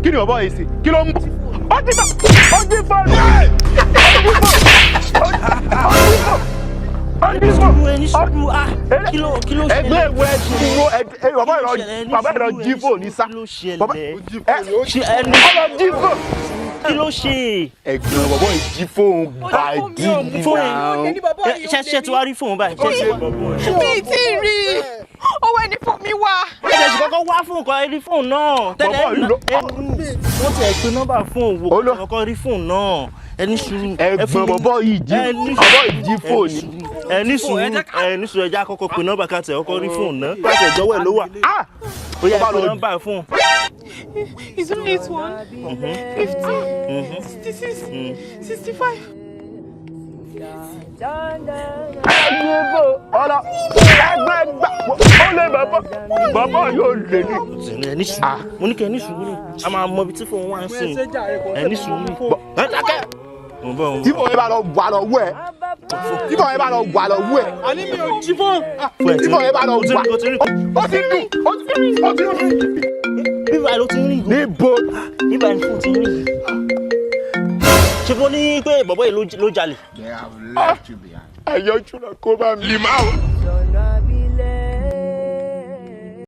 kí ni bàbá yìí sí kí ló ń bọ̀ ó ti bọ̀ ó ti bọ̀ kilo ẹgbẹ́ ìwé dúró bàbá ìrọ̀ jí fóònù sá bàbá jí fóònù kí ló ṣe ẹ̀gbọ́n bàbá yìí jí fóònù bàjí ṣe tí wàá rí fóònù báyìí mi ti rí owó ẹni fún mi wá. ẹ̀jẹ̀ sì kọ́kọ́ wá fóònù kan rí fóònù náà tẹ́lẹ̀ wọ́n ti ẹ̀ pé nọ́mbà fóònù wò kọ́kọ́ rí fóònù náà ẹni sùúrù ẹ̀gbọ́n bàbá yìí jí fóònù ẹni sùúrù ẹja kọ́kọ́ pé nọ́mbà ká tẹ̀ ọkọ rí fóònù náà láti ẹ̀jọ́ wẹ̀ ló wà ó yẹ pé nọ́mbà fóònù. 081 50 66 65. ọ̀la ẹgbẹ́ gbà ó lé bàbá yóò lè ní. ẹni sùúrù mo ní kẹ́ ẹni sùúrù a máa mọ ibi tí fóònù wà ń sìn ẹni sùúrù ẹ dákẹ́. tí fóònù yẹn bá lọ wà lọ wẹ̀ tí fóònù yẹn bá lọ wà lọ wẹ̀. àní mi ò jí fóònù. tí fóònù yẹn bá lọ wà ó ti dùn. bíbá ló ti ń rìn. níbo. bíbá ni fóònù ti ń rìn. ṣé fún ní pé bọ̀bọ̀ yìí ló jalè. They have left you behind. Ayọ̀jú náà kó bá mi.